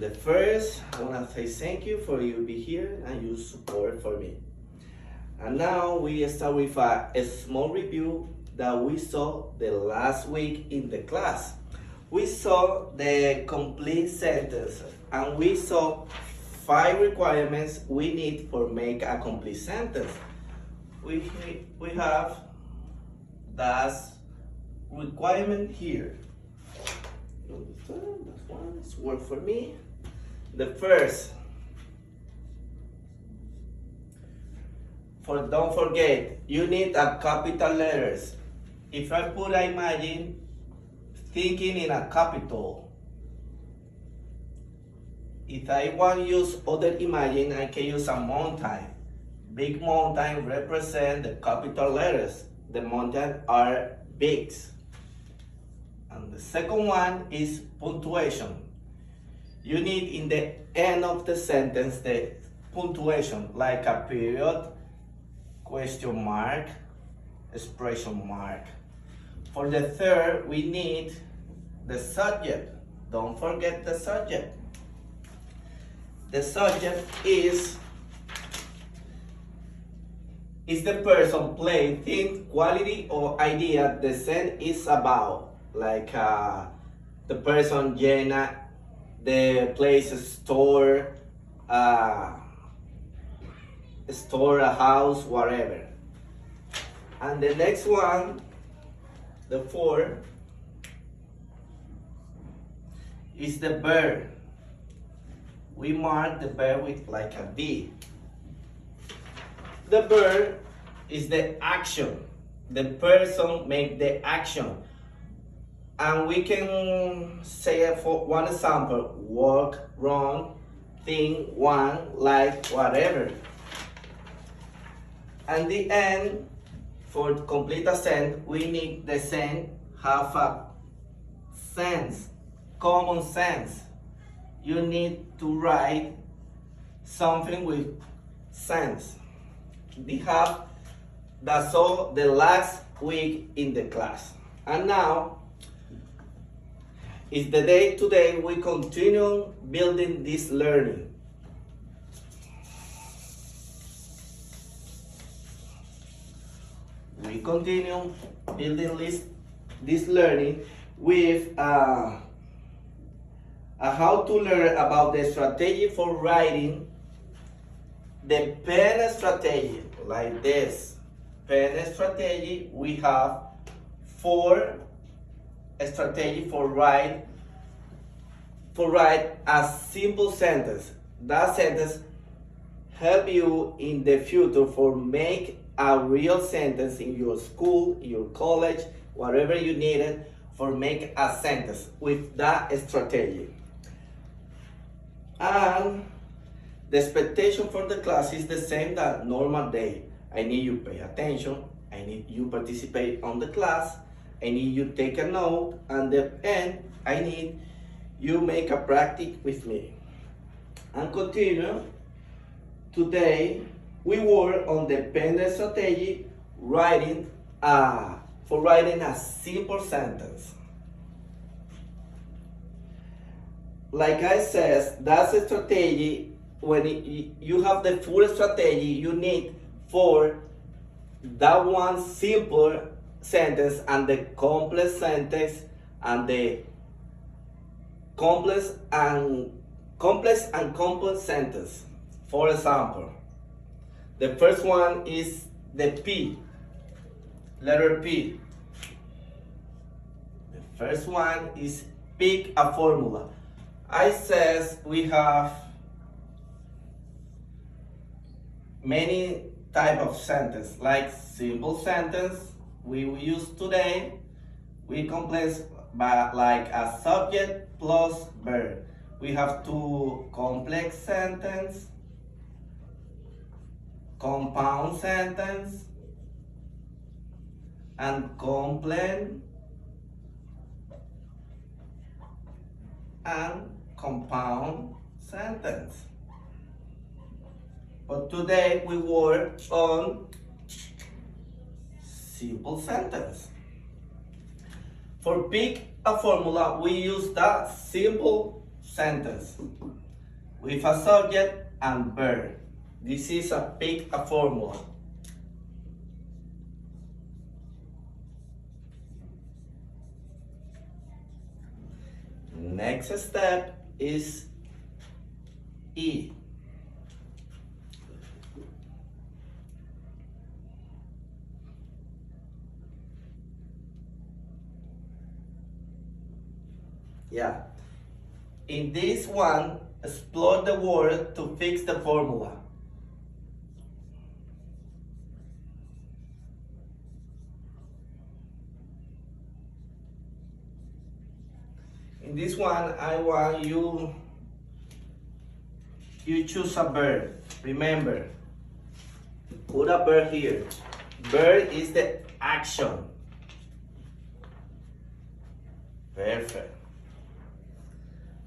The first, I want to say thank you for you be here and your support for me. And now we start with a small review that we saw the last week in the class. We saw the complete sentence and we saw 5 requirements we need for make a complete sentence. We have that requirement here. That's one, it's work for me. The first, don't forget, you need a capital letters. If I put, I imagine thinking in a capital. If I want to use other imagine, I can use a mountain. Big mountain represent the capital letters. The mountains are big. And the second one is punctuation. You need in the end of the sentence the punctuation, like a period, question mark, expression mark. For the third, we need the subject. Don't forget the subject. The subject is the person, place, thing, quality, or idea the sentence is about. Like the person, Jenna, the place, store, a house, whatever. And the next one, the 4, is the verb. We mark the verb with like a V. The verb is the action. The person make the action. And we can say for one example, walk, run, think, want, like, whatever. And the end, for complete a sentence, we need the sentence have a sense, common sense. You need to write something with sense. That's all the last week in the class. And now, is the day today we continue building this learning. We continue building this learning with how to learn about the strategy for writing, the pen strategy, like this. Pen strategy, we have 4 strategy for write a simple sentence. That sentence help you in the future for make a real sentence in your school, your college, whatever you need it for make a sentence with that strategy. And the expectation for the class is the same that normal day. I need you pay attention. I need you participate on the class. I need you take a note, and the end, I need you make a practice with me. And continue. Today, we work on the pen strategy for writing a simple sentence. Like I said, that's a strategy. When you have the full strategy, you need for that one simple sentence and the complex sentence and the complex and complex sentence. For example, the first one is the P, letter P. The first one is pick a formula. I says we have many type of sentence, like simple sentence we will use today. We complex by like a subject plus verb. We have 2 complex sentence, compound sentence, and complex and compound sentence. But today we work on simple sentence. For pick a formula, we use that simple sentence with a subject and verb. This is a formula. Next step is E. Yeah. In this one, explore the word to fix the formula. In this one, I want you choose a verb. Remember, put a verb here. Verb is the action. Perfect.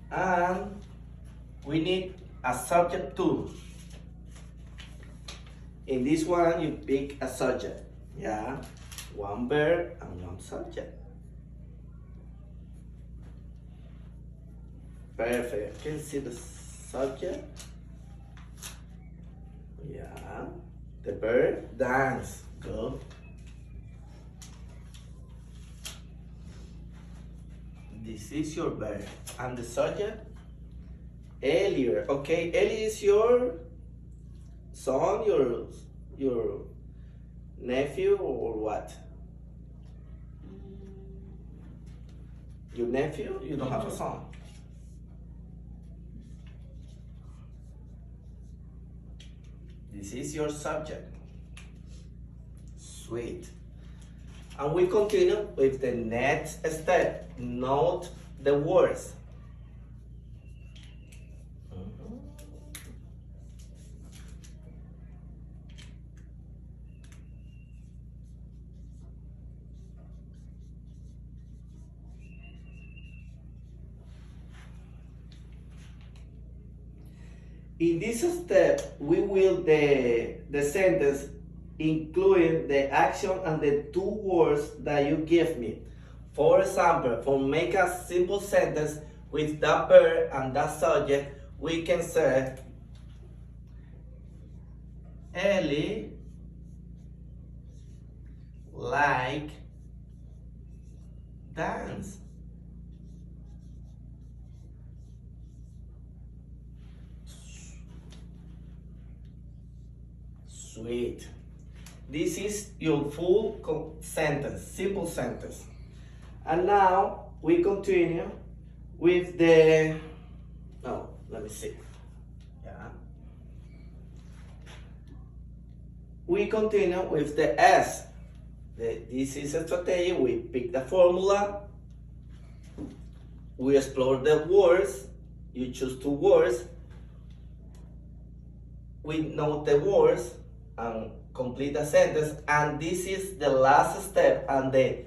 And we need a subject too. In this one, you pick a subject. Yeah, one verb and one subject. Perfect. You can see the subject. Yeah. The verb, dance. Go. This is your verb. And the subject? Earlier. Okay, Ellie is your son, your nephew, or what? Your nephew? You don't have a son. This is your subject. Sweet. And we continue with the next step. Note the words. In this step, we will the sentence including the action and the two words that you give me. For example, for make a simple sentence with that verb and that subject, we can say Ellie like dance. Sweet. This is your full sentence, simple sentence. And now we continue with the, let me see. Yeah. We continue with the S. This is a strategy. We pick the formula. We explore the words. You choose two words. We note the words and complete the sentence. And this is the last step and the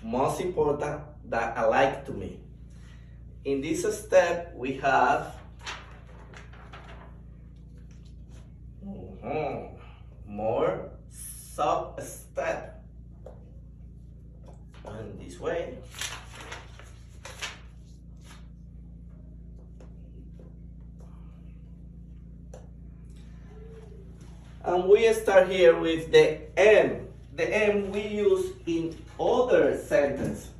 most important that I like to me. In this step, we have more sub-step. And this way. And we start here with the M. The M we use in other sentence.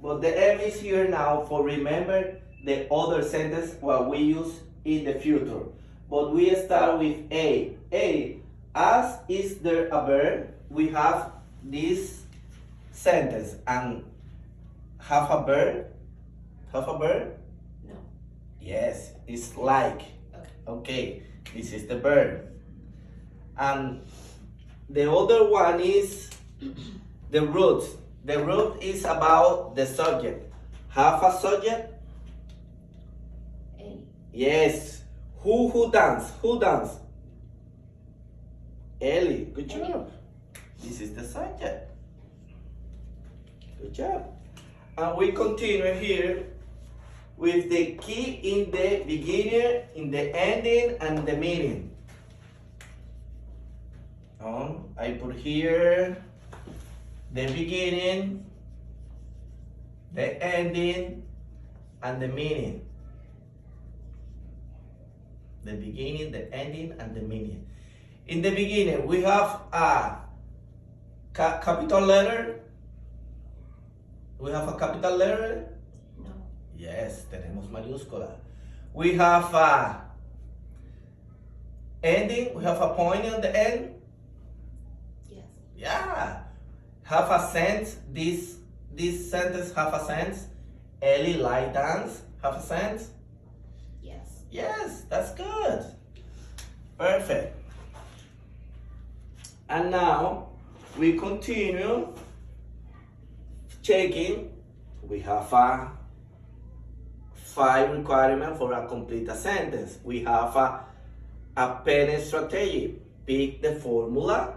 But the M is here now for remember the other sentence what we use in the future. But we start with A. A. As is there a verb, we have this sentence and have a verb. Have a verb? No. Yes, it's like. Okay, this is the verb. And the other one is the root. The root is about the subject. Have a subject? A. Yes. Who dance? Who dance? Ellie. Good job. Anyone. This is the subject. Good job. And we continue here with the key in the beginning, in the ending, and the meaning. I put here the beginning, the ending, and the meaning. The beginning, the ending, and the meaning. In the beginning, we have a capital letter. We have a capital letter. No. Yes, tenemos mayúscula. We have a ending. We have a point on the end. Yes. Yeah. Have a sense. This sentence have a sense. Ellie like dance. Have a sense. Yes. Yes, that's good. Perfect. And now we continue checking. We have a 5 requirement for a complete sentence. We have a pen strategy. Pick the formula,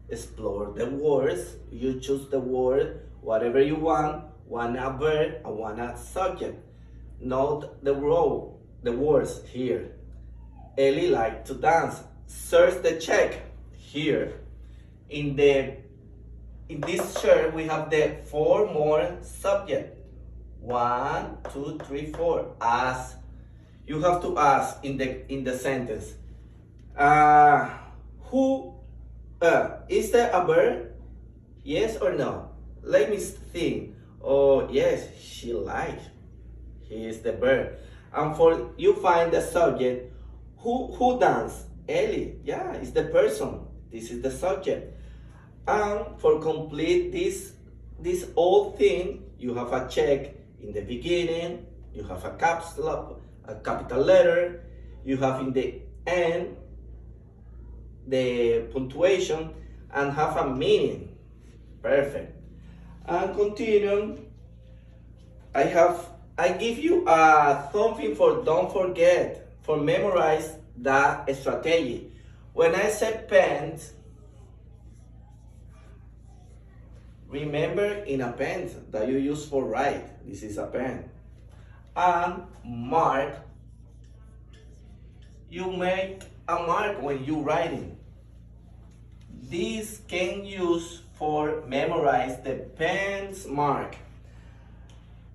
explore the words. You choose the word, whatever you want. One a verb and one a subject. Note the words here. Ellie like to dance. Search the check here. In this chart we have the 4 more subject. 1, 2, 3, 4. Ask. You have to ask in the sentence. Who is there a bird? Yes or no? Let me think. Oh yes, she likes. He is the bird. And for you find the subject. Who dance? Ellie. Yeah, it's the person. This is the subject. And for complete this whole thing, you have a check in the beginning. You have a capital letter. You have in the end the punctuation and have a meaning. Perfect. And continue. I give you something for don't forget, for memorize that strategy. When I say pen, remember in a pen that you use for write. This is a pen. And mark, you make a mark when you writing. This can use for memorize the pen's mark.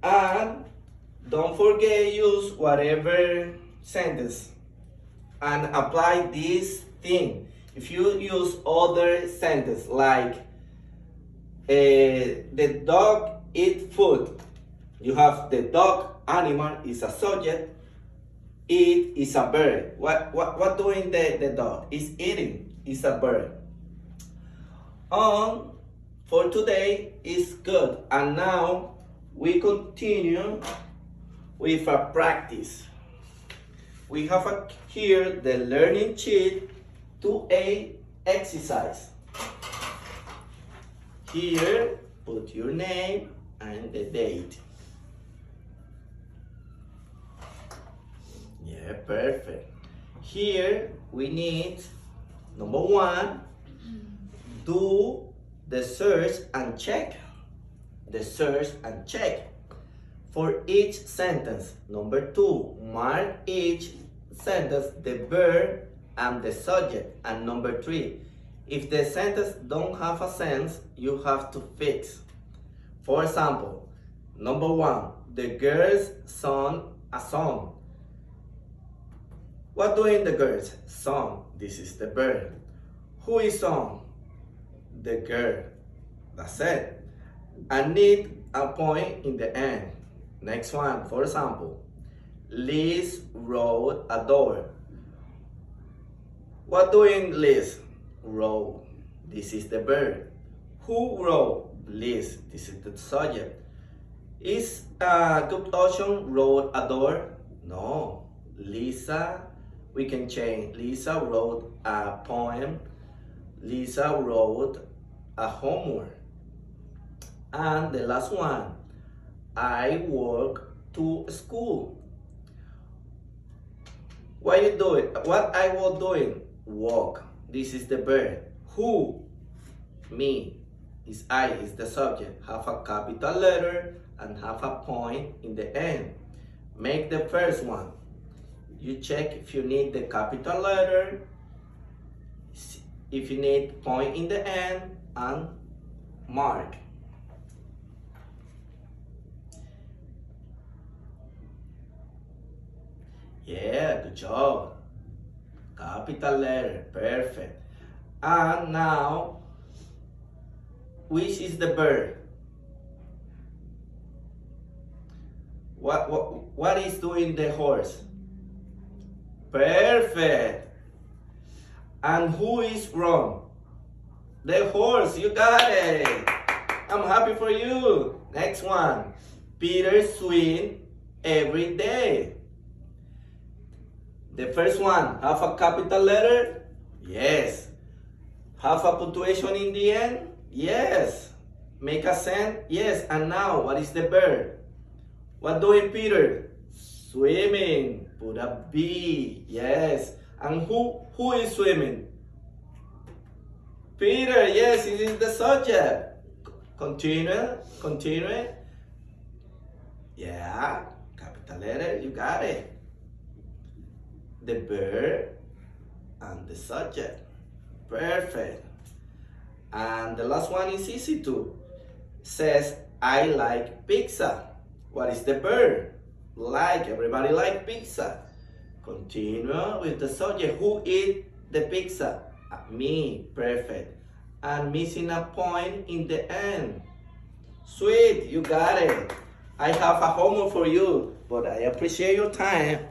And don't forget use whatever sentence and apply this thing. If you use other sentence like the dog eat food, you have the dog animal is a subject, eat is a bird. What doing the dog? Is eating, is a bird. For today is good. And now we continue with a practice. We have here the learning sheet 2A exercise. Here, put your name and the date. Yeah, perfect. Here we need, number 1, do the search and check. The search and check for each sentence. Number 2, mark each sentence the verb and the subject. And number 3, if the sentence don't have a sense, you have to fix. For example, number 1, the girls sung a song. What doing the girls? Song. This is the verb. Who is sung? The girl. That's it. I need a point in the end. Next one, for example, Liz wrote a door. What doing Liz? Wrote. This is the verb. Who wrote? Liz. This is the subject. Is a good option wrote a door? No. Lisa, we can change. Lisa wrote a poem. Lisa wrote a homework. And the last one, I walk to school. What you doing? What I was doing? Walk. This is the verb. Who? Me. Is I is the subject. Have a capital letter and have a point in the end. Make the first one. You check if you need the capital letter, if you need point in the end, and mark. Yeah, good job. capital letter. Perfect. And now, which is the bird? What is doing the horse? Perfect. And who is wrong? The horse. You got it. I'm happy for you. Next one. Peter swim every day. The first one, have a capital letter? Yes. Have a punctuation in the end? Yes. Make a sentence? Yes. And now, what is the verb? What doing Peter? Swimming. Put a B. Yes. And who is swimming? Peter. Yes, this is the subject. Continue. Continue. Yeah. Capital letter. You got it. The verb and the subject. Perfect. And the last one is easy too. Says, I like pizza. What is the verb? Like. Everybody like pizza. Continue with the subject. Who eat the pizza? Me. Perfect. And missing a point in the end. Sweet. You got it. I have a homework for you, but I appreciate your time.